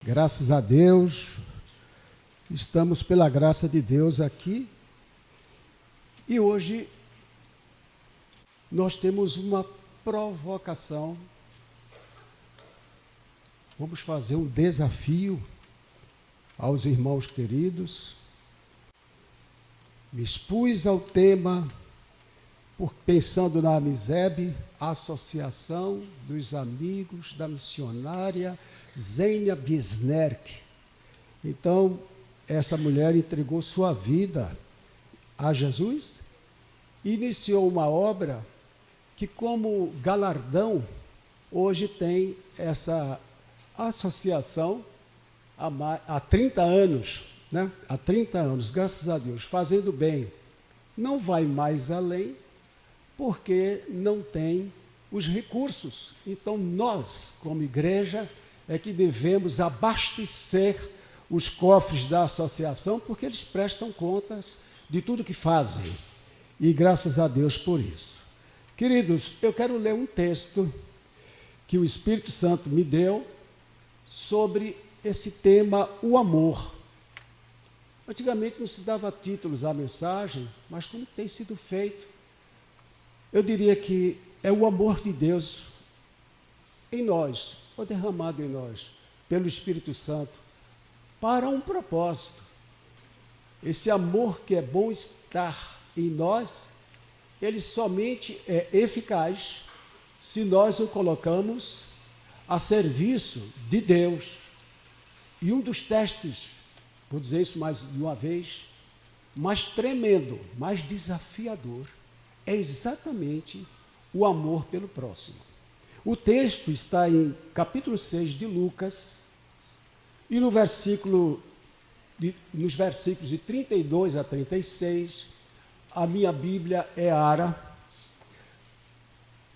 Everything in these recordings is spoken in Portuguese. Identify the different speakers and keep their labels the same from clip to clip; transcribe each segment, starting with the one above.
Speaker 1: Graças a Deus, estamos pela graça de Deus aqui e hoje nós temos uma provocação. Vamos fazer um desafio aos irmãos queridos. Me expus ao tema pensando na AMISEB, Associação dos Amigos da Missionária Zênia Bisnerck. Então, essa mulher entregou sua vida a Jesus e iniciou uma obra que, como galardão, hoje tem essa associação há 30 anos, né? Há 30 anos, graças a Deus, fazendo bem. Não vai mais além, porque não tem os recursos. Então, nós, como igreja, é que devemos abastecer os cofres da associação, porque eles prestam contas de tudo que fazem. E graças a Deus por isso. Queridos, eu quero ler um texto que o Espírito Santo me deu sobre esse tema, o amor. Antigamente não se dava títulos à mensagem, mas como tem sido feito, eu diria que é o amor de Deus em nós, ou derramado em nós, pelo Espírito Santo, para um propósito. Esse amor que é bom estar em nós, ele somente é eficaz se nós o colocamos a serviço de Deus. E um dos testes, vou dizer isso mais de uma vez, mais tremendo, mais desafiador, é exatamente o amor pelo próximo. O texto está em capítulo 6 de Lucas, e nos versículos de 32 a 36, a minha Bíblia é Ara.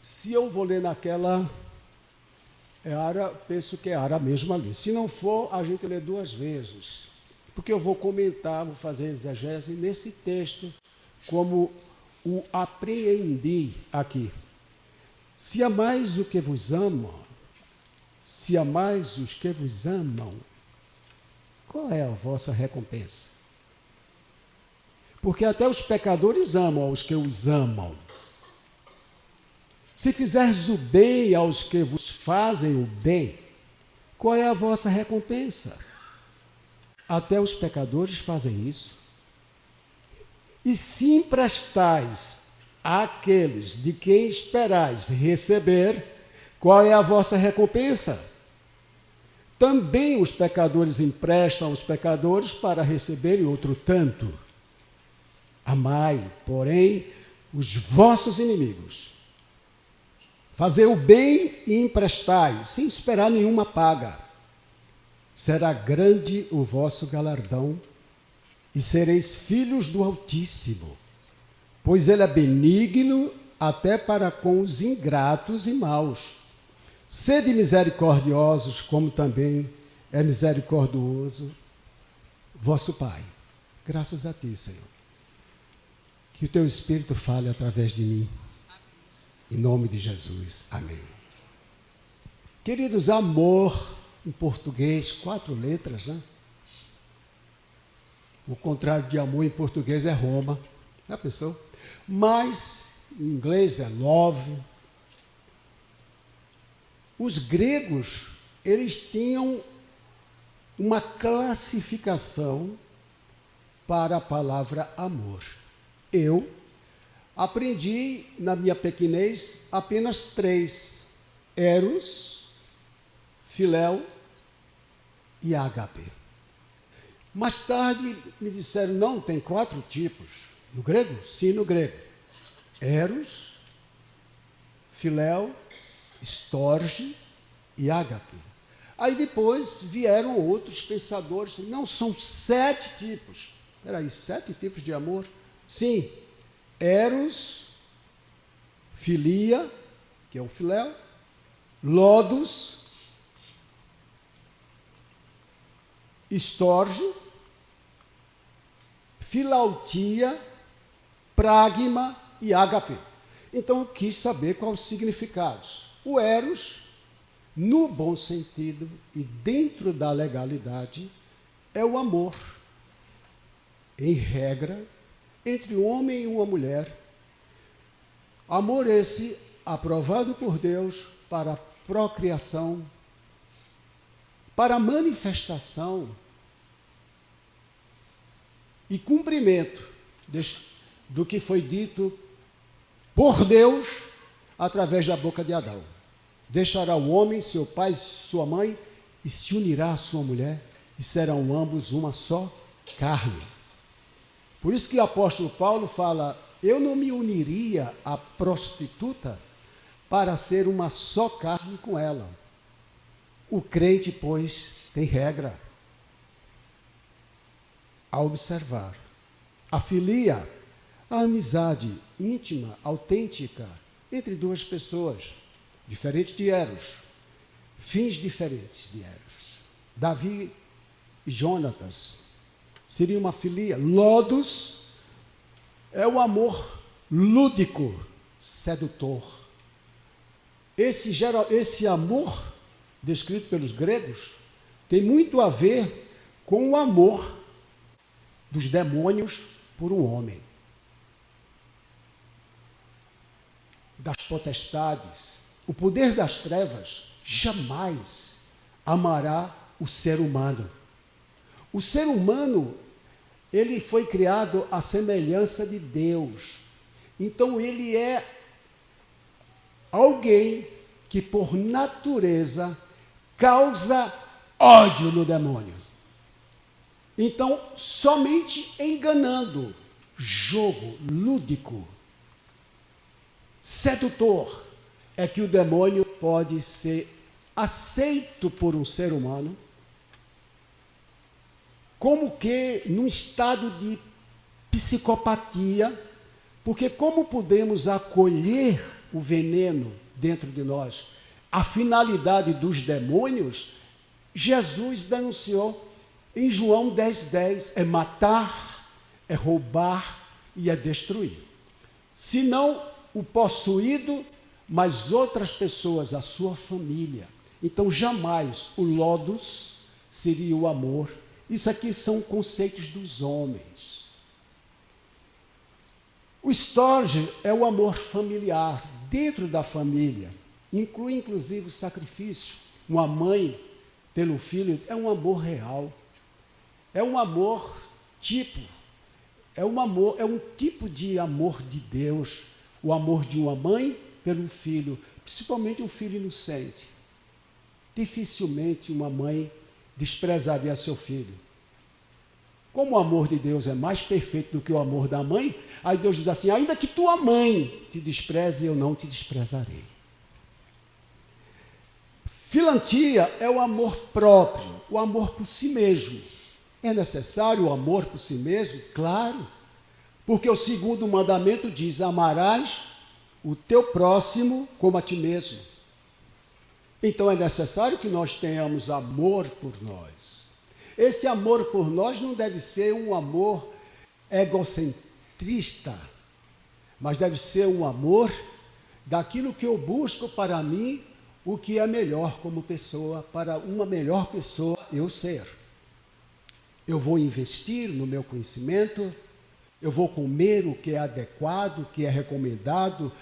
Speaker 1: Se eu vou ler naquela Ara, penso que é Ara mesmo ali. Se não for, a gente lê duas vezes, porque eu vou comentar, vou fazer exegese nesse texto, como o apreendi aqui. Se amais o que vos amam, se amais os que vos amam, qual é a vossa recompensa? Porque até os pecadores amam aos que os amam. Se fizerdes o bem aos que vos fazem o bem, qual é a vossa recompensa? Até os pecadores fazem isso. E se emprestais àqueles de quem esperais receber, qual é a vossa recompensa? Também os pecadores emprestam aos pecadores para receberem outro tanto. Amai, porém, os vossos inimigos. Fazei o bem e emprestai, sem esperar nenhuma paga. Será grande o vosso galardão, e sereis filhos do Altíssimo, pois ele é benigno até para com os ingratos e maus. Sede misericordiosos, como também é misericordioso vosso Pai. Graças a ti, Senhor. Que o teu Espírito fale através de mim. Em nome de Jesus. Amém. Queridos, amor, em português, 4 letras, né? O contrário de amor em português é Roma. Já pensou? Mas em inglês é love. Os gregos, eles tinham uma classificação para a palavra amor. Eu aprendi, na minha pequenez, apenas 3. Eros, filéu e ágape. Mais tarde me disseram, não, tem 4 tipos. No grego? Sim, no grego. Eros, filéu, storge e ágape. Aí depois vieram outros pensadores, não, são 7 tipos. Peraí, 7 tipos de amor? Sim, eros, filia, que é o filéu, lodos, storge, filautia, pragma e ágape. Então eu quis saber quais os significados. O eros no bom sentido e dentro da legalidade, é o amor, em regra, entre um homem e uma mulher. Amor esse aprovado por Deus para a procriação, para a manifestação e cumprimento do que foi dito por Deus através da boca de Adão. Deixará o homem, seu pai e sua mãe, e se unirá à sua mulher, e serão ambos uma só carne. Por isso que o apóstolo Paulo fala: eu não me uniria à prostituta para ser uma só carne com ela. O crente, pois, tem regra a observar. A filia, a amizade íntima, autêntica, entre duas pessoas, diferentes de Eros, fins diferentes de Eros. Davi e Jonatas seria uma filia. Lodos é o amor lúdico, sedutor. Esse amor, descrito pelos gregos, tem muito a ver com o amor dos demônios por um homem, das potestades. O poder das trevas jamais amará o ser humano. O ser humano, ele foi criado à semelhança de Deus. Então ele é alguém que por natureza causa ódio no demônio. Então, somente enganando, jogo lúdico, sedutor, é que o demônio pode ser aceito por um ser humano, como que num estado de psicopatia, porque como podemos acolher o veneno dentro de nós? A finalidade dos demônios, Jesus denunciou em João 10:10, é matar, é roubar e é destruir. Se não o possuído, mas outras pessoas, a sua família. Então, jamais o lodos seria o amor. Isso aqui são conceitos dos homens. O storge é o amor familiar, dentro da família. Inclui, inclusive, o sacrifício. Uma mãe pelo filho é um amor real. É um amor é um tipo de amor de Deus, o amor de uma mãe pelo filho, principalmente um filho inocente. Dificilmente uma mãe desprezaria seu filho. Como o amor de Deus é mais perfeito do que o amor da mãe, aí Deus diz assim: ainda que tua mãe te despreze, eu não te desprezarei. Filantia é o amor próprio, o amor por si mesmo. É necessário o amor por si mesmo? Claro, porque o segundo mandamento diz: amarás o teu próximo como a ti mesmo. Então é necessário que nós tenhamos amor por nós. Esse amor por nós não deve ser um amor egocentrista, mas deve ser um amor daquilo que eu busco para mim, o que é melhor como pessoa, para uma melhor pessoa eu ser. Eu vou investir no meu conhecimento, eu vou comer o que é adequado, o que é recomendado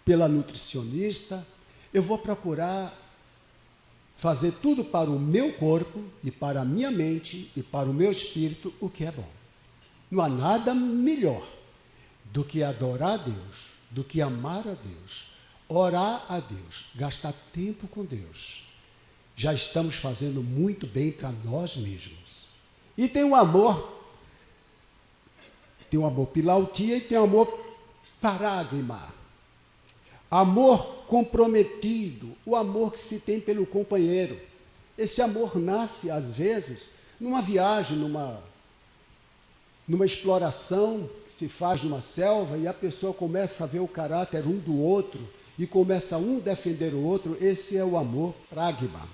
Speaker 1: pela nutricionista, eu vou procurar fazer tudo para o meu corpo e para a minha mente e para o meu espírito o que é bom. Não há nada melhor do que adorar a Deus, do que amar a Deus, orar a Deus, gastar tempo com Deus. Já estamos fazendo muito bem para nós mesmos. E tem o amor pilautia e tem o amor parágma. Amor comprometido, o amor que se tem pelo companheiro. Esse amor nasce, às vezes, numa viagem, numa exploração que se faz numa selva e a pessoa começa a ver o caráter um do outro e começa um defender o outro. Esse é o amor pragma.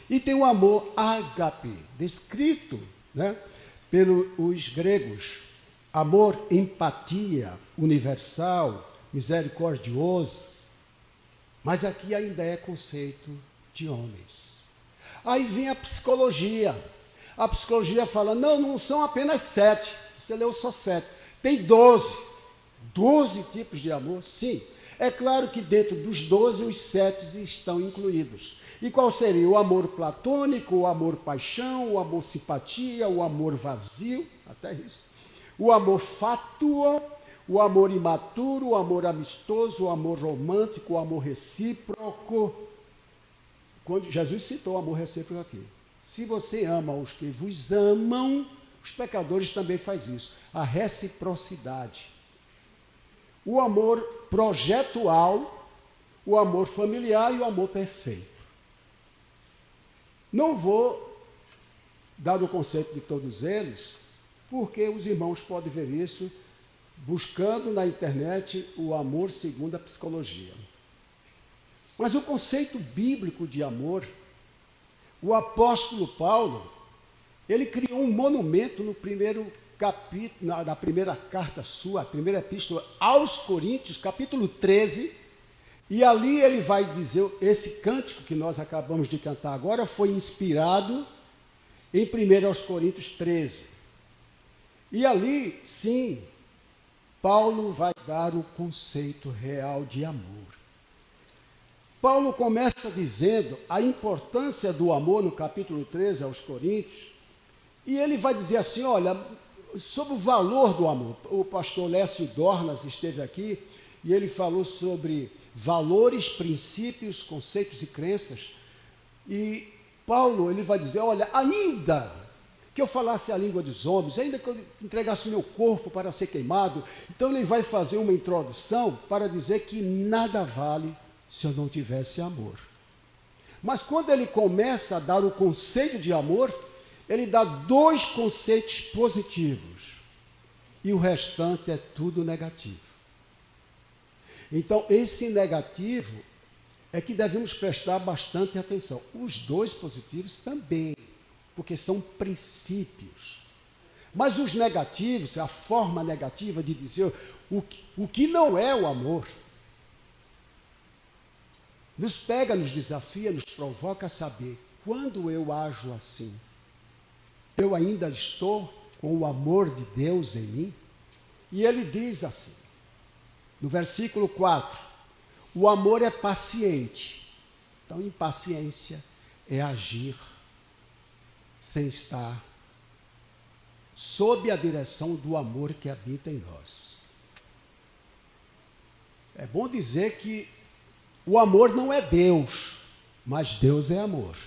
Speaker 1: E tem o amor ágape, descrito, pelos gregos. Amor, empatia, universal, misericordioso. Mas aqui ainda é conceito de homens. Aí vem a psicologia. A psicologia fala, não são apenas 7. Você leu só 7. Tem 12. 12 tipos de amor, sim. É claro que dentro dos 12, os 7 estão incluídos. E qual seria? O amor platônico, o amor paixão, o amor simpatia, o amor vazio, até isso. O amor fátuo, o amor imaturo, o amor amistoso, o amor romântico, o amor recíproco. Quando Jesus citou o amor recíproco aqui. Se você ama os que vos amam, os pecadores também fazem isso. A reciprocidade. O amor projetual, o amor familiar e o amor perfeito. Não vou dar o conceito de todos eles, porque os irmãos podem ver isso buscando na internet o amor segundo a psicologia. Mas o conceito bíblico de amor, o apóstolo Paulo, ele criou um monumento no primeiro capítulo, na primeira carta sua, a primeira epístola aos Coríntios, capítulo 13, e ali ele vai dizer, esse cântico que nós acabamos de cantar agora foi inspirado em 1 Coríntios 13. E ali, sim, Paulo vai dar o conceito real de amor. Paulo começa dizendo a importância do amor no capítulo 13 aos Coríntios, e ele vai dizer assim, olha, sobre o valor do amor. O pastor Lécio Dornas esteve aqui e ele falou sobre valores, princípios, conceitos e crenças. E Paulo, ele vai dizer, olha, ainda que eu falasse a língua dos homens, ainda que eu entregasse o meu corpo para ser queimado, então ele vai fazer uma introdução para dizer que nada vale se eu não tivesse amor. Mas quando ele começa a dar o conceito de amor, ele dá 2 conceitos positivos e o restante é tudo negativo. Então, esse negativo é que devemos prestar bastante atenção. Os 2 positivos também, porque são princípios. Mas os negativos, a forma negativa de dizer o que não é o amor, nos pega, nos desafia, nos provoca a saber, quando eu ajo assim, eu ainda estou com o amor de Deus em mim? E ele diz assim, no versículo 4, o amor é paciente. Então, impaciência é agir sem estar sob a direção do amor que habita em nós. É bom dizer que o amor não é Deus, mas Deus é amor.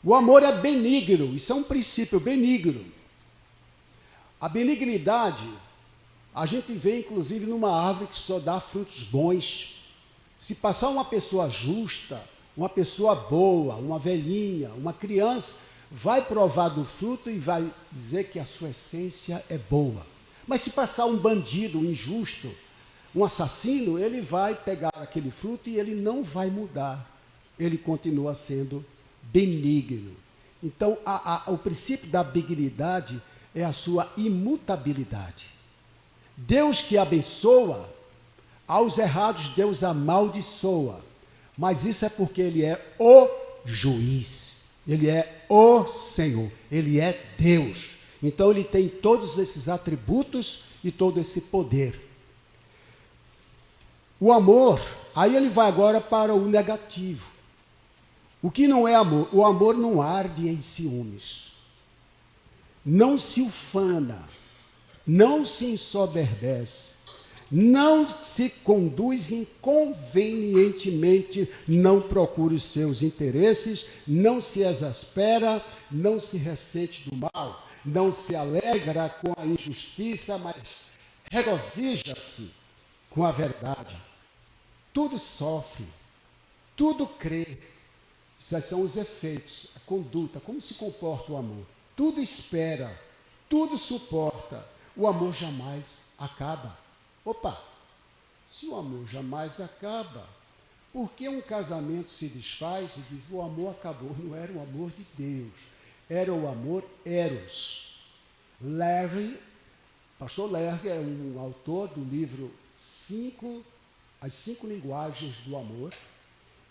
Speaker 1: O amor é benigno, isso é um princípio benigno. A benignidade, a gente vê inclusive numa árvore que só dá frutos bons. Se passar uma pessoa justa, uma pessoa boa, uma velhinha, uma criança, vai provar do fruto e vai dizer que a sua essência é boa. Mas se passar um bandido, um injusto, um assassino, ele vai pegar aquele fruto e ele não vai mudar. Ele continua sendo benigno. Então, o princípio da benignidade é a sua imutabilidade. Deus que abençoa, aos errados Deus amaldiçoa. Mas isso é porque Ele é o juiz. Ele é o Senhor. Ele é Deus. Então, Ele tem todos esses atributos e todo esse poder. O amor, aí ele vai agora para o negativo. O que não é amor? O amor não arde em ciúmes, não se ufana, não se ensoberbece, não se conduz inconvenientemente, não procura os seus interesses, não se exaspera, não se ressente do mal, não se alegra com a injustiça, mas regozija-se com a verdade. Tudo sofre, tudo crê. Esses são os efeitos, a conduta, como se comporta o amor. Tudo espera, tudo suporta. O amor jamais acaba. Opa, se o amor jamais acaba, por que um casamento se desfaz e diz o amor acabou? Não era o amor de Deus, era o amor eros. Pastor Larry é um autor do livro As 5 Linguagens do Amor.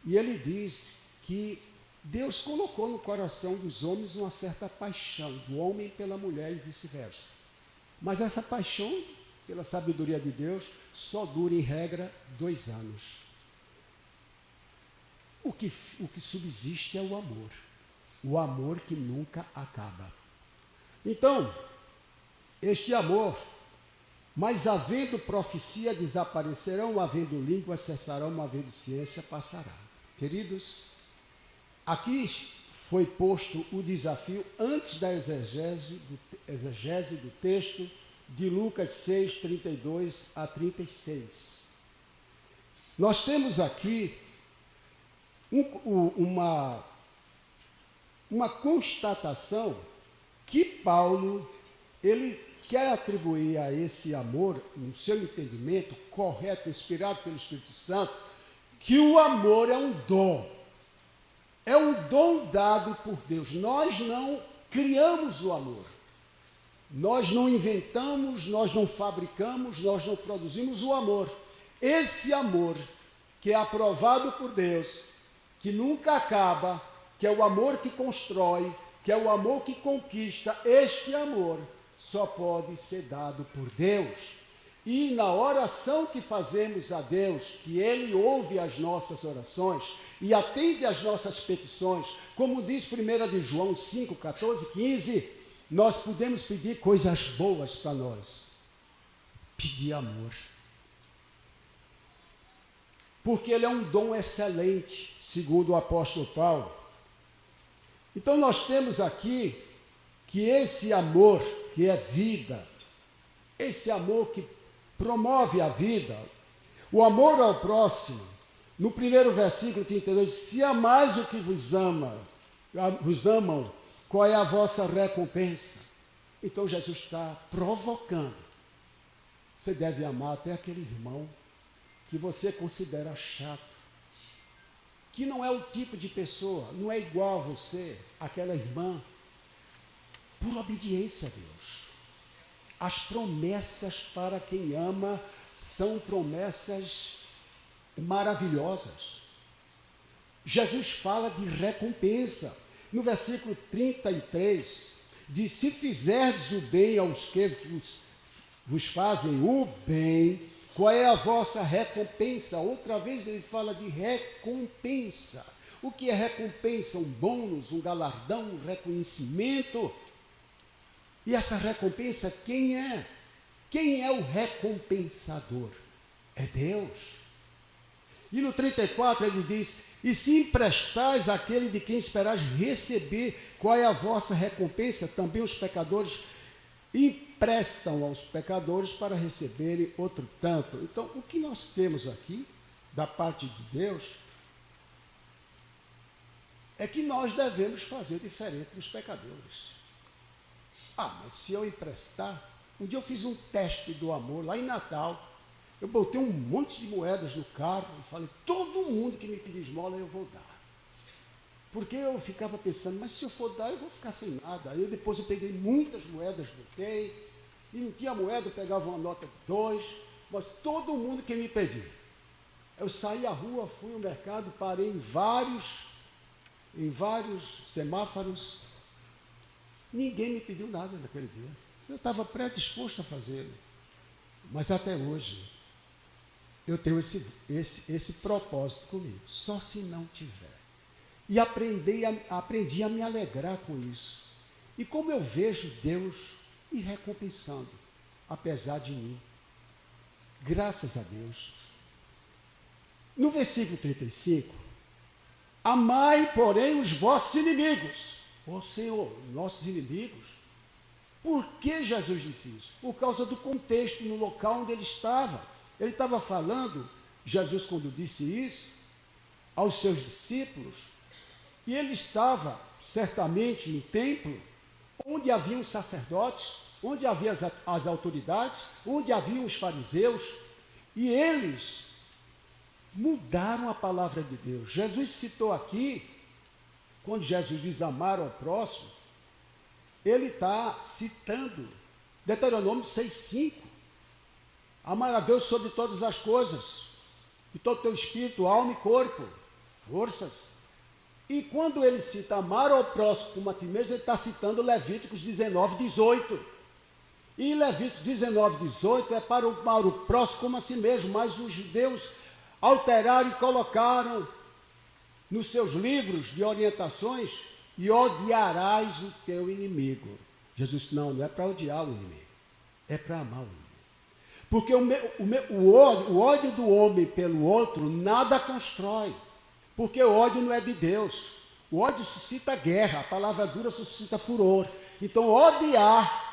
Speaker 1: E ele diz que Deus colocou no coração dos homens uma certa paixão, do homem pela mulher e vice-versa. Mas essa paixão, pela sabedoria de Deus, só dura em regra 2 anos. O que subsiste é o amor que nunca acaba. Então, este amor, mas havendo profecia desaparecerão, havendo língua cessarão, havendo ciência passará. Queridos, aqui foi posto o desafio antes da exegese do texto de Lucas 6, 32 a 36. Nós temos aqui uma constatação que Paulo, ele quer atribuir a esse amor, no seu entendimento correto, inspirado pelo Espírito Santo, que o amor é um dom. É um dom dado por Deus. Nós não criamos o amor. Nós não inventamos, nós não fabricamos, nós não produzimos o amor. Esse amor que é aprovado por Deus, que nunca acaba, que é o amor que constrói, que é o amor que conquista, este amor só pode ser dado por Deus. E na oração que fazemos a Deus, que Ele ouve as nossas orações e atende às nossas petições, como diz 1 de João 5, 14, 15, nós podemos pedir coisas boas para nós. Pedir amor. Porque ele é um dom excelente, segundo o apóstolo Paulo. Então nós temos aqui que esse amor que é vida, esse amor que promove a vida, o amor ao próximo, no primeiro versículo 32, se amais o que vos amam, qual é a vossa recompensa? Então Jesus está provocando. Você deve amar até aquele irmão que você considera chato, que não é o tipo de pessoa, não é igual a você, aquela irmã, por obediência a Deus. As promessas para quem ama são promessas maravilhosas. Jesus fala de recompensa. No versículo 33, diz: se fizerdes o bem aos que vos fazem o bem, qual é a vossa recompensa? Outra vez ele fala de recompensa. O que é recompensa? Um bônus, um galardão, um reconhecimento. E essa recompensa, quem é? Quem é o recompensador? É Deus. E no 34 ele diz: e se emprestais àquele de quem esperais receber, qual é a vossa recompensa? Também os pecadores emprestam aos pecadores para receberem outro tanto. Então, o que nós temos aqui, da parte de Deus, é que nós devemos fazer diferente dos pecadores. Mas se eu emprestar, um dia eu fiz um teste do amor lá em Natal. Eu botei um monte de moedas no carro e falei: todo mundo que me pedir esmola eu vou dar. Porque eu ficava pensando, mas se eu for dar, eu vou ficar sem nada. Aí depois eu peguei muitas moedas, botei, e não tinha moeda, eu pegava uma nota de 2, mas todo mundo que me pedir. Eu saí à rua, fui ao mercado, parei em vários semáforos. Ninguém me pediu nada naquele dia. Eu estava predisposto a fazê-lo. Mas até hoje, eu tenho esse propósito comigo. Só se não tiver. E aprendi a me alegrar com isso. E como eu vejo Deus me recompensando, apesar de mim. Graças a Deus. No versículo 35, amai, porém, os vossos inimigos. Senhor, nossos inimigos. Por que Jesus disse isso? Por causa do contexto, no local onde ele estava. Ele estava falando, Jesus, quando disse isso, aos seus discípulos, e ele estava, certamente, no templo, onde haviam os sacerdotes, onde havia as autoridades, onde haviam os fariseus, e eles mudaram a palavra de Deus. Jesus citou aqui, quando Jesus diz amar ao próximo, ele está citando Deuteronômio 6,5. Amar a Deus sobre todas as coisas, de todo o teu espírito, alma e corpo. forças. E quando ele cita amar ao próximo como a ti mesmo, ele está citando Levíticos 19, 18. E Levíticos 19, 18 é para amar o próximo como a si mesmo, mas os judeus alteraram e colocaram nos seus livros de orientações: e odiarás o teu inimigo. Jesus disse: não é para odiar o inimigo, é para amar o inimigo. Porque o ódio do homem pelo outro nada constrói, porque o ódio não é de Deus. O ódio suscita guerra, a palavra dura suscita furor. Então, odiar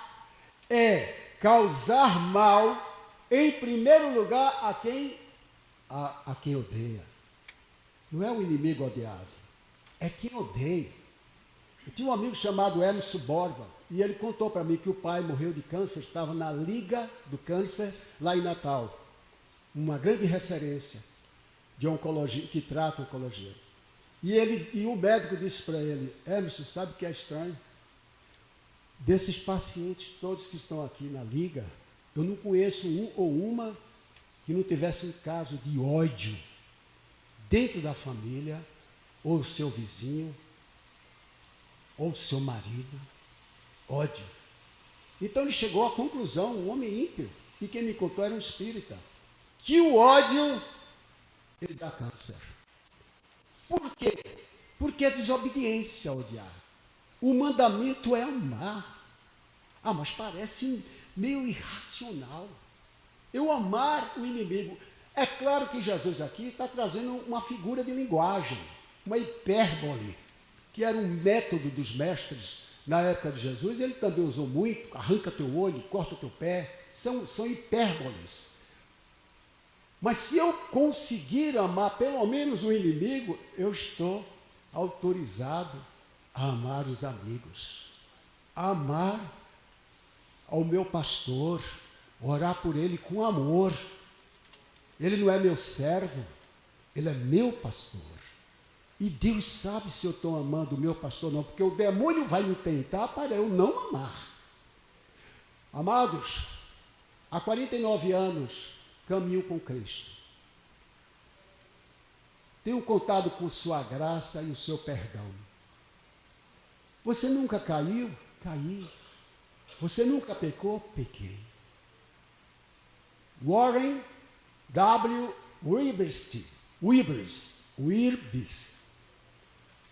Speaker 1: é causar mal, em primeiro lugar, a quem odeia. Não é o inimigo odiado, é quem odeia. Eu tinha um amigo chamado Emerson Borba, e ele contou para mim que o pai morreu de câncer, estava na Liga do Câncer, lá em Natal. Uma grande referência de oncologia, que trata oncologia. E o médico disse para ele: Emerson, sabe o que é estranho? Desses pacientes todos que estão aqui na Liga, eu não conheço um ou uma que não tivesse um caso de ódio dentro da família, ou seu vizinho, ou seu marido. Ódio. Então ele chegou à conclusão, um homem ímpio, e quem me contou era um espírita, que o ódio, ele dá câncer. Por quê? Porque é desobediência odiar. O mandamento é amar. Ah, mas parece meio irracional. Eu amar o inimigo. É claro que Jesus aqui está trazendo uma figura de linguagem, uma hipérbole, que era um método dos mestres na época de Jesus. Ele também usou muito: arranca teu olho, corta teu pé. São hipérboles. Mas se eu conseguir amar pelo menos o inimigo, eu estou autorizado a amar os amigos, a amar ao meu pastor, orar por ele com amor. Ele não é meu servo, ele é meu pastor. E Deus sabe se eu estou amando o meu pastor ou não, porque o demônio vai me tentar para eu não amar. Amados, há 49 anos caminho com Cristo. Tenho contado com sua graça e o seu perdão. Você nunca caiu? Caí. Você nunca pecou? Pequei. Warren W. Wiersbe.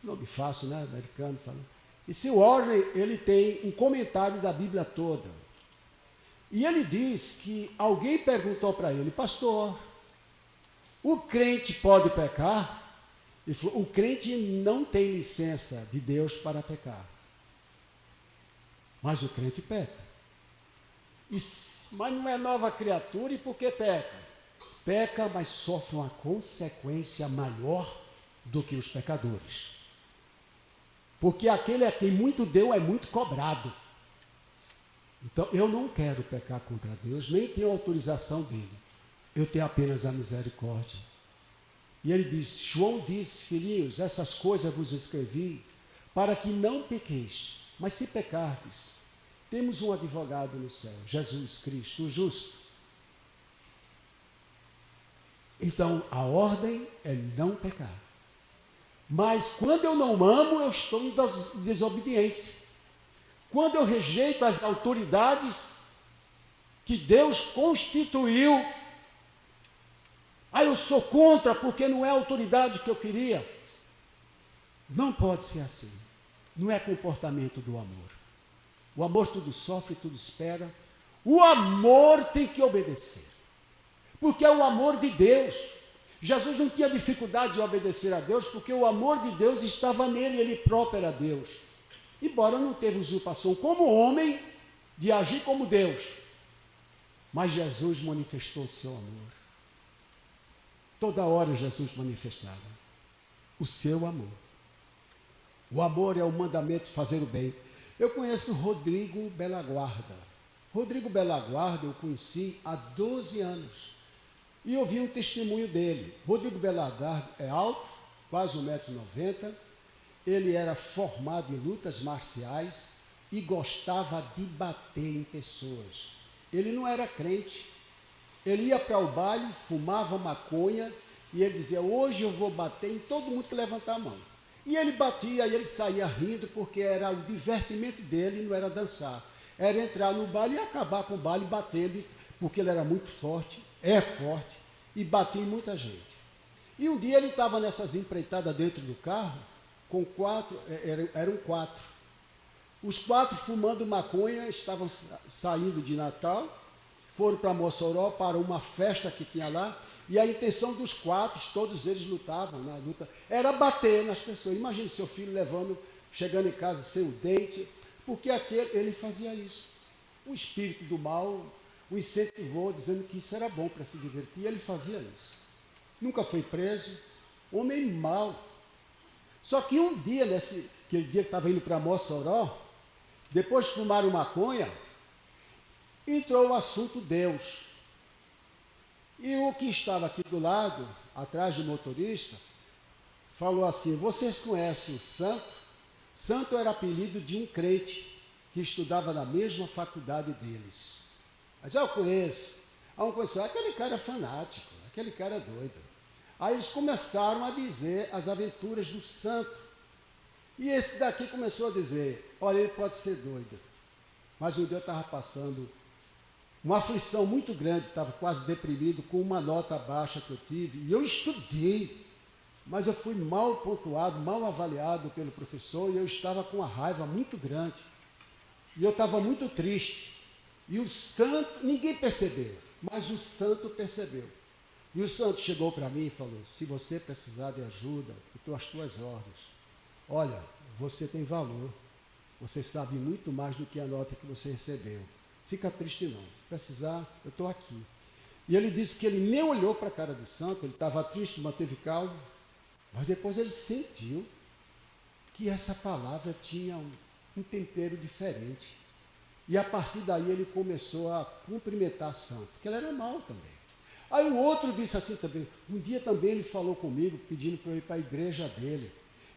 Speaker 1: Nome fácil, né? Americano falando. Esse Warren, ele tem um comentário da Bíblia toda. E ele diz que alguém perguntou para ele: pastor, o crente pode pecar? Ele falou: o crente não tem licença de Deus para pecar. Mas o crente peca. Mas não é nova criatura, e por que peca? Peca, mas sofre uma consequência maior do que os pecadores. Porque aquele a quem muito deu é muito cobrado. Então, eu não quero pecar contra Deus, nem tenho autorização dele. Eu tenho apenas a misericórdia. E ele diz: João disse: filhinhos, essas coisas vos escrevi para que não pequeis. Mas se pecardes, temos um advogado no céu, Jesus Cristo, o justo. Então, a ordem é não pecar. Mas quando eu não amo, eu estou em desobediência. Quando eu rejeito as autoridades que Deus constituiu, eu sou contra porque não é a autoridade que eu queria. Não pode ser assim. Não é comportamento do amor. O amor tudo sofre, tudo espera. O amor tem que obedecer, porque é o amor de Deus. Jesus não tinha dificuldade de obedecer a Deus, porque o amor de Deus estava nele, ele próprio era Deus. Embora não teve usurpação como homem de agir como Deus, mas Jesus manifestou o seu amor. Toda hora Jesus manifestava o seu amor. O amor é o mandamento de fazer o bem. Eu conheço Rodrigo Belaguarda. Rodrigo Belaguarda eu conheci há 12 anos. E ouvi um testemunho dele. Rodrigo Belaguarda é alto, quase 1,90 m. Ele era formado em lutas marciais e gostava de bater em pessoas. Ele não era crente. Ele ia para o baile, fumava maconha E ele dizia, hoje eu vou bater em todo mundo que levantar a mão. E ele batia, e ele saía rindo, porque era o divertimento dele, não era dançar. Era entrar no baile e acabar com o baile batendo, porque ele era muito forte, é forte, e batia em muita gente. E um dia ele estava nessas empreitadas dentro do carro, com eram 4. Os 4 fumando maconha, estavam saindo de Natal, foram para Mossoró para uma festa que tinha lá, e a intenção dos 4, todos eles lutavam na luta, era bater nas pessoas. Imagine seu filho chegando em casa sem o dente, porque ele fazia isso. O espírito do mal o incentivou, dizendo que isso era bom para se divertir, e ele fazia isso. Nunca foi preso, homem mau. Só que um dia, aquele dia que estava indo para Mossoró, depois de fumar maconha, entrou o assunto Deus. E o que estava aqui do lado, atrás do motorista, falou assim, vocês conhecem o Santo? Santo era apelido de um crente que estudava na mesma faculdade deles. Mas eu conheço. Aí um conheceu, aquele cara é fanático, aquele cara é doido. Aí eles começaram a dizer as aventuras do Santo. E esse daqui começou a dizer, olha, ele pode ser doido, mas um dia eu estava passando uma aflição muito grande, estava quase deprimido, com uma nota baixa que eu tive, e eu estudei, mas eu fui mal pontuado, mal avaliado pelo professor, e eu estava com uma raiva muito grande, e eu estava muito triste, e o santo, ninguém percebeu, mas o santo percebeu, e o santo chegou para mim e falou, se você precisar de ajuda, eu estou às tuas ordens, olha, você tem valor, você sabe muito mais do que a nota que você recebeu, fica triste não, precisar, eu estou aqui. E ele disse que ele nem olhou para a cara do santo, ele estava triste, manteve calmo, mas depois ele sentiu que essa palavra tinha um tempero diferente. E a partir daí ele começou a cumprimentar santo, porque ele era mau também. Aí o outro disse assim também, um dia também ele falou comigo, pedindo para eu ir para a igreja dele.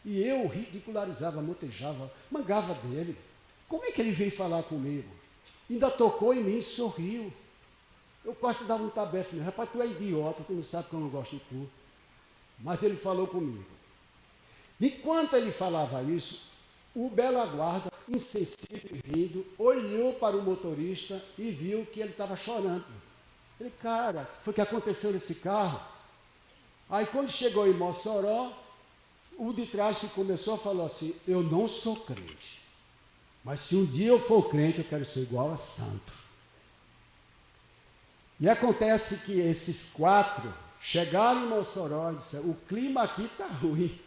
Speaker 1: E eu ridicularizava, motejava, mangava dele. Como é que ele veio falar comigo? Ainda tocou em mim, sorriu. Eu quase dava um tabefe nele. Rapaz, tu é idiota, tu não sabe que eu não gosto de tu. Mas ele falou comigo. Enquanto ele falava isso, o Bela Guarda, insensível e rindo, olhou para o motorista e viu que ele estava chorando. Ele, cara, foi o que aconteceu nesse carro? Aí quando chegou em Mossoró, o de trás que começou falou assim, eu não sou crente. Mas se um dia eu for crente, eu quero ser igual a santo. E acontece que esses 4 chegaram em Mossoró e disseram, o clima aqui está ruim,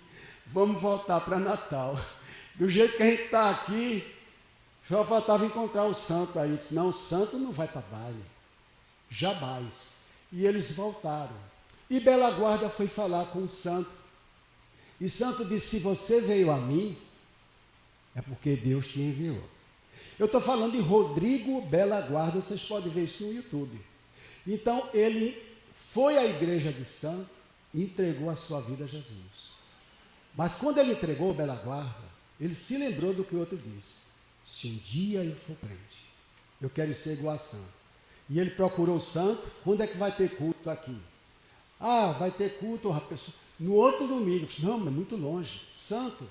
Speaker 1: vamos voltar para Natal. Do jeito que a gente está aqui, só faltava encontrar o santo aí. Disse, não, o santo não vai para baile, jamais. E eles voltaram. E Bela Guarda foi falar com o santo. E o santo disse, se você veio a mim, é porque Deus te enviou. Eu estou falando de Rodrigo Bela Guarda, vocês podem ver isso no YouTube. Então, ele foi à igreja de santo e entregou a sua vida a Jesus. Mas quando ele entregou Bela Guarda, ele se lembrou do que o outro disse. Se um dia eu for crente, eu quero ser igual a santo. E ele procurou o santo, quando é que vai ter culto aqui? Ah, vai ter culto, pessoa, no outro domingo. Não, mas muito longe. Santo,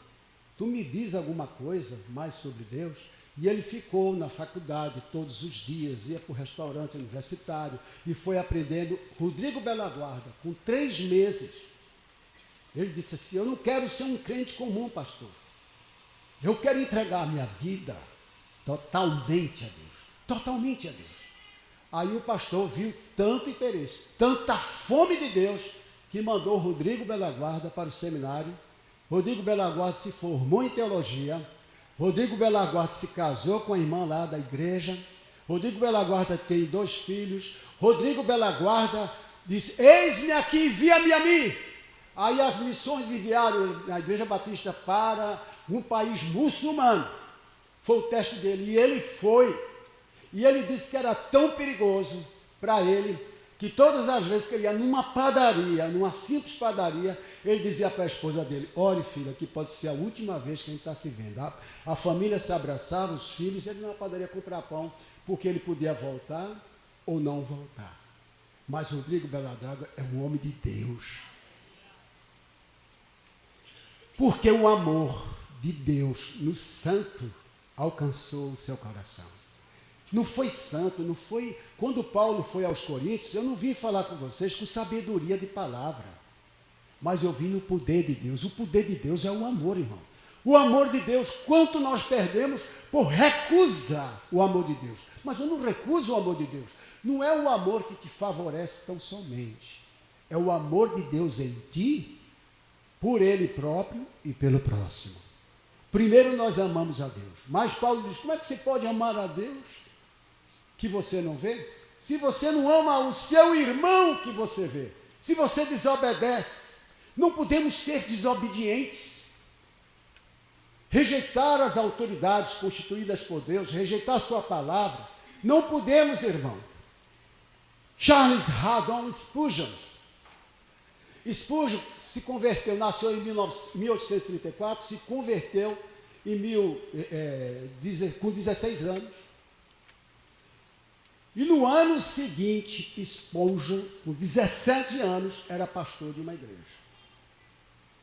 Speaker 1: tu me diz alguma coisa mais sobre Deus? E ele ficou na faculdade todos os dias, ia para o restaurante universitário e foi aprendendo. Rodrigo Bela Guarda, com 3 meses, ele disse assim, eu não quero ser um crente comum, pastor. Eu quero entregar a minha vida totalmente a Deus. Totalmente a Deus. Aí o pastor viu tanto interesse, tanta fome de Deus, que mandou Rodrigo Bela Guarda para o seminário. Rodrigo Bela Guarda se formou em teologia. Rodrigo Bela Guarda se casou com a irmã lá da igreja. Rodrigo Bela Guarda tem 2 filhos. Rodrigo Bela Guarda disse, eis-me aqui, envia-me a mim. Aí as missões enviaram a Igreja Batista para um país muçulmano. Foi o teste dele. E ele foi. E ele disse que era tão perigoso para ele, que todas as vezes que ele ia numa padaria, numa simples padaria, ele dizia para a esposa dele, olhe filha, que pode ser a última vez que a gente está se vendo. A família se abraçava, os filhos, ele ia numa padaria comprar pão, porque ele podia voltar ou não voltar. Mas Rodrigo Bela Guarda é um homem de Deus. Porque o amor de Deus no santo alcançou o seu coração. Não foi santo, não foi... Quando Paulo foi aos Coríntios, eu não vim falar com vocês com sabedoria de palavra, mas eu vim no poder de Deus. O poder de Deus é o amor, irmão. O amor de Deus, quanto nós perdemos por recusar o amor de Deus. Mas eu não recuso o amor de Deus. Não é o amor que te favorece tão somente. É o amor de Deus em ti, por Ele próprio e pelo próximo. Primeiro nós amamos a Deus. Mas Paulo diz, como é que você pode amar a Deus que você não vê? Se você não ama o seu irmão que você vê. Se você desobedece. Não podemos ser desobedientes. Rejeitar as autoridades constituídas por Deus, rejeitar a sua palavra. Não podemos, irmão. Charles Haddon Spurgeon. Spurgeon se converteu, nasceu em 1834, se converteu com 16 anos. E no ano seguinte, Spurgeon, com 17 anos, era pastor de uma igreja.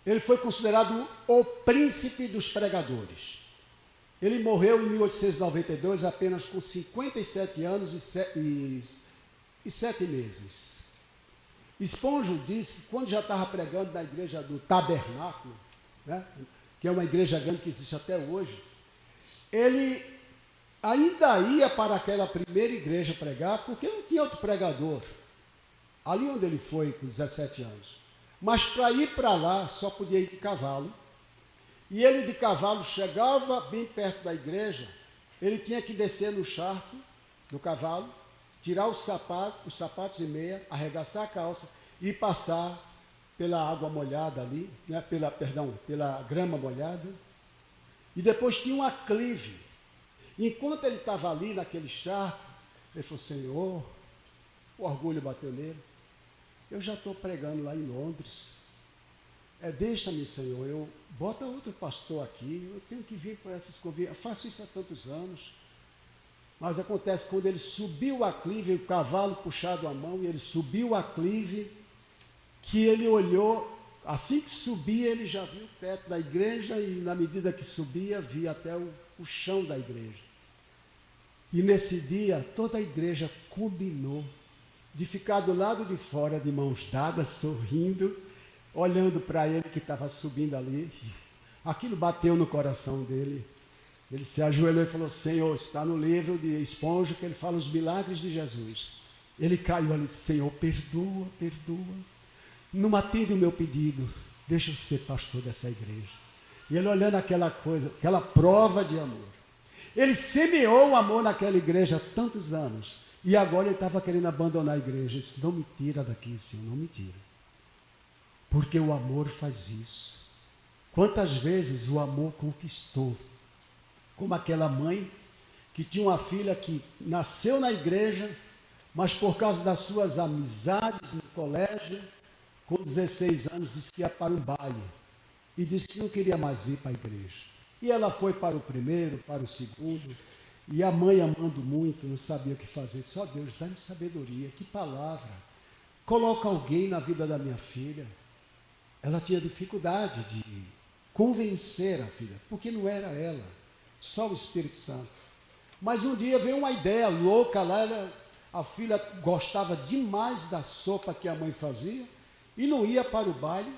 Speaker 1: Ele foi considerado o príncipe dos pregadores. Ele morreu em 1892, apenas com 57 anos e 7 meses. Spurgeon disse que quando já estava pregando na igreja do Tabernáculo, né, que é uma igreja grande que existe até hoje, ele ainda ia para aquela primeira igreja pregar, porque não tinha outro pregador, ali onde ele foi com 17 anos. Mas para ir para lá, só podia ir de cavalo. E ele de cavalo chegava bem perto da igreja, ele tinha que descer no charco do cavalo, tirar os sapatos e meia, arregaçar a calça e passar pela água molhada ali, né, pela grama molhada. E depois tinha um aclive. Enquanto ele estava ali naquele charco, ele falou, Senhor, o orgulho bateu nele. Eu já estou pregando lá em Londres. Deixa-me, Senhor, bota outro pastor aqui, eu tenho que vir por essas conversas. Faço isso há tantos anos. Mas acontece, quando ele subiu o aclive, o cavalo puxado a mão, e ele subiu o aclive, que ele olhou, assim que subia, ele já viu o teto da igreja, e na medida que subia, via até o chão da igreja. E nesse dia, toda a igreja combinou de ficar do lado de fora, de mãos dadas, sorrindo, olhando para ele que estava subindo ali. Aquilo bateu no coração dele. Ele se ajoelhou e falou, Senhor, está no livro de Spurgeon que ele fala os milagres de Jesus. Ele caiu ali, Senhor, perdoa, perdoa. Não atende o meu pedido, deixa eu ser pastor dessa igreja. E ele olhando aquela coisa, aquela prova de amor. Ele semeou o amor naquela igreja há tantos anos. E agora ele estava querendo abandonar a igreja. Ele disse, não me tira daqui, Senhor, não me tira. Porque o amor faz isso. Quantas vezes o amor conquistou? Como aquela mãe que tinha uma filha que nasceu na igreja, mas por causa das suas amizades no colégio, com 16 anos, disse que ia para um baile. E disse que não queria mais ir para a igreja. E ela foi para o primeiro, para o segundo. E a mãe, amando muito, não sabia o que fazer. Disse, ó Deus, dá-me sabedoria, que palavra. Coloca alguém na vida da minha filha. Ela tinha dificuldade de convencer a filha, porque não era ela, só o Espírito Santo. Mas um dia veio uma ideia louca lá, a filha gostava demais da sopa que a mãe fazia e não ia para o baile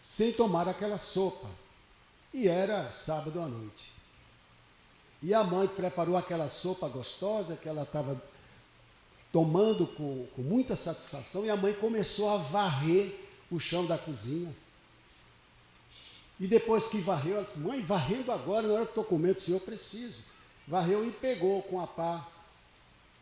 Speaker 1: sem tomar aquela sopa. E era sábado à noite. E a mãe preparou aquela sopa gostosa que ela estava tomando com muita satisfação, e a mãe começou a varrer o chão da cozinha. E depois que varreu, ela disse, mãe, varrendo agora, na hora que estou comendo, Senhor, eu preciso. Varreu e pegou com a pá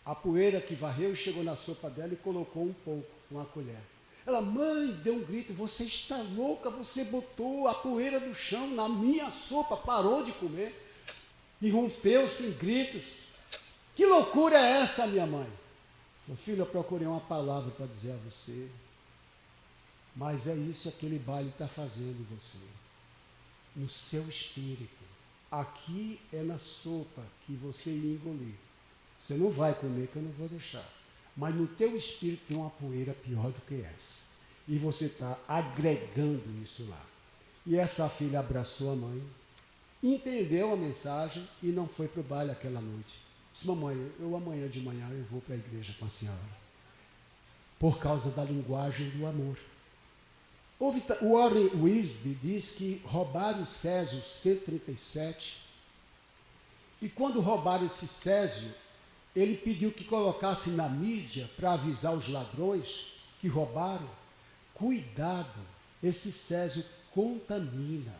Speaker 1: a poeira que varreu e chegou na sopa dela e colocou um pouco, uma colher. Ela, mãe, deu um grito, você está louca, você botou a poeira do chão na minha sopa, parou de comer. Irrompeu-se em gritos. Que loucura é essa, minha mãe? Falei, filho, eu procurei uma palavra para dizer a você, mas é isso que aquele baile está fazendo em você, no seu espírito. Aqui é na sopa que você ia engolir. Você não vai comer, que eu não vou deixar. Mas no teu espírito tem uma poeira pior do que essa. E você está agregando isso lá. E essa filha abraçou a mãe, entendeu a mensagem e não foi para o baile aquela noite. Disse: mamãe, eu amanhã de manhã eu vou para a igreja com a senhora. Por causa da linguagem do amor. O Warren Wiersbe diz que roubaram o Césio 137, e quando roubaram esse Césio, ele pediu que colocasse na mídia para avisar os ladrões que roubaram: cuidado, esse Césio contamina,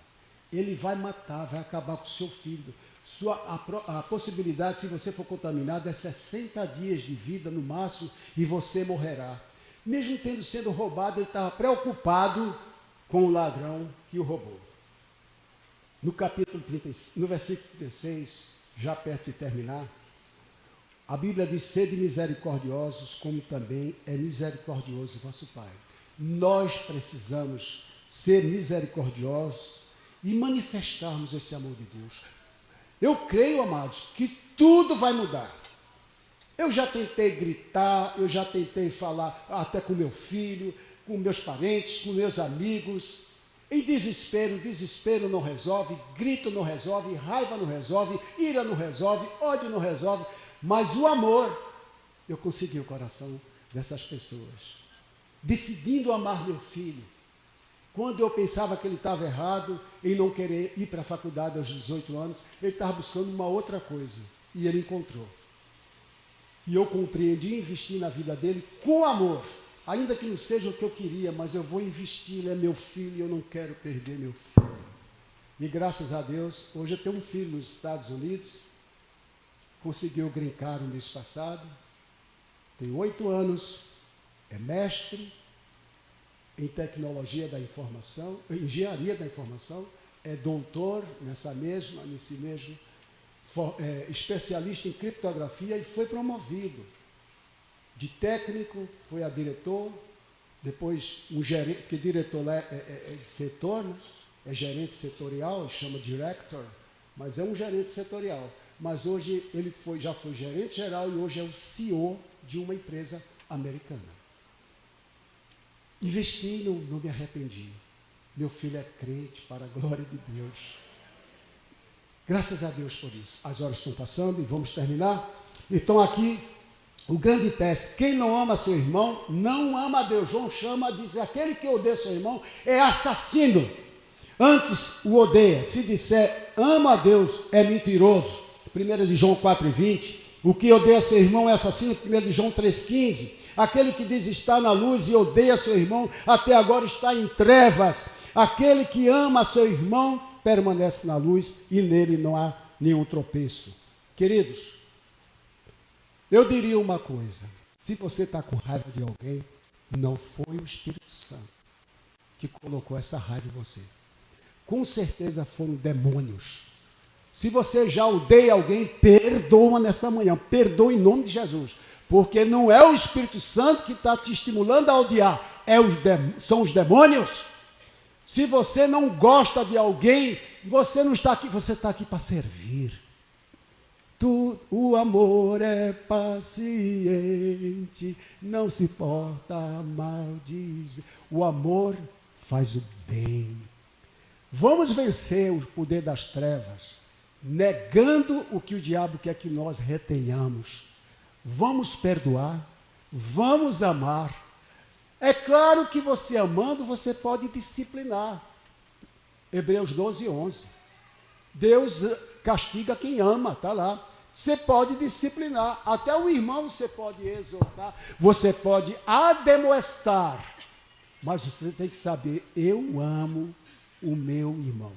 Speaker 1: ele vai matar, vai acabar com o seu filho. A possibilidade, se você for contaminado, é 60 dias de vida no máximo e você morrerá. Mesmo tendo sido roubado, ele estava preocupado com o ladrão que o roubou. No capítulo 36, no versículo 36, já perto de terminar, a Bíblia diz: sede misericordiosos, como também é misericordioso vosso Pai. Nós precisamos ser misericordiosos e manifestarmos esse amor de Deus. Eu creio, amados, que tudo vai mudar. Eu já tentei gritar, eu já tentei falar até com meu filho, com meus parentes, com meus amigos. Em desespero não resolve, grito não resolve, raiva não resolve, ira não resolve, ódio não resolve. Mas o amor, eu consegui o coração dessas pessoas. Decidindo amar meu filho. Quando eu pensava que ele estava errado em não querer ir para a faculdade aos 18 anos, ele estava buscando uma outra coisa. E ele encontrou. E eu compreendi e investi na vida dele com amor. Ainda que não seja o que eu queria, mas eu vou investir, ele é meu filho e eu não quero perder meu filho. E graças a Deus, hoje eu tenho um filho nos Estados Unidos, conseguiu green card no mês passado, tem 8 anos, é mestre em tecnologia da informação, engenharia da informação, é doutor nesse mesmo, especialista em criptografia e foi promovido. De técnico, foi a diretor, depois um gerente, porque diretor lá é de setor, né? É gerente setorial, chama director, mas é um gerente setorial. Mas hoje ele já foi gerente geral e hoje é o CEO de uma empresa americana. Investi e não me arrependi. Meu filho é crente, para a glória de Deus. Graças a Deus por isso. As horas estão passando e vamos terminar. Então aqui, o grande teste: quem não ama seu irmão, não ama a Deus. João diz: aquele que odeia seu irmão é assassino. Antes o odeia. Se disser ama a Deus, é mentiroso. 1 de João 4,20. O que odeia seu irmão é assassino. 1 de João 3,15. Aquele que diz estar na luz e odeia seu irmão, até agora está em trevas. Aquele que ama seu irmão permanece na luz e nele não há nenhum tropeço. Queridos, eu diria uma coisa: se você está com raiva de alguém, não foi o Espírito Santo que colocou essa raiva em você. Com certeza foram demônios. Se você já odeia alguém, perdoa nessa manhã, perdoa em nome de Jesus, porque não é o Espírito Santo que está te estimulando a odiar, são os demônios. Se você não gosta de alguém, você não está aqui, você está aqui para servir. O amor é paciente, não se porta mal, diz. O amor faz o bem. Vamos vencer o poder das trevas, negando o que o diabo quer que nós retenhamos. Vamos perdoar, vamos amar. É claro que você amando, você pode disciplinar. Hebreus 12:11. Deus castiga quem ama, está lá. Você pode disciplinar, até o irmão você pode exortar, você pode ademoestar, mas você tem que saber: eu amo o meu irmão.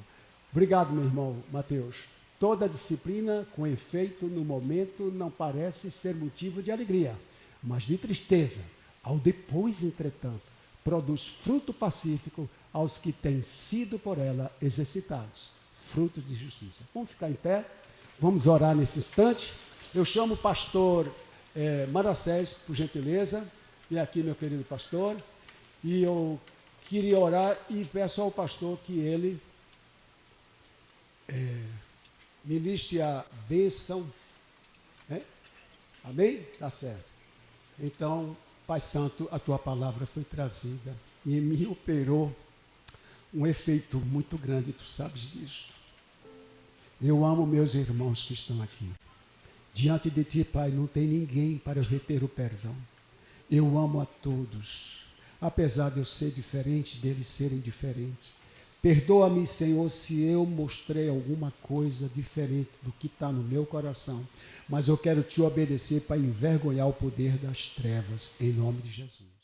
Speaker 1: Obrigado, meu irmão Mateus. Toda disciplina com efeito no momento não parece ser motivo de alegria, mas de tristeza. Ao depois, entretanto, produz fruto pacífico aos que têm sido por ela exercitados, frutos de justiça. Vamos ficar em pé, vamos orar nesse instante. Eu chamo o pastor Manassés, por gentileza, e aqui meu querido pastor, e eu queria orar e peço ao pastor que ele ministre a bênção. Amém? Tá certo. Então, Pai Santo, a tua palavra foi trazida e me operou um efeito muito grande, tu sabes disso. Eu amo meus irmãos que estão aqui. Diante de ti, Pai, não tem ninguém para eu reter o perdão. Eu amo a todos, apesar de eu ser diferente, deles serem diferentes. Perdoa-me, Senhor, se eu mostrei alguma coisa diferente do que está no meu coração. Mas eu quero te obedecer para envergonhar o poder das trevas, em nome de Jesus.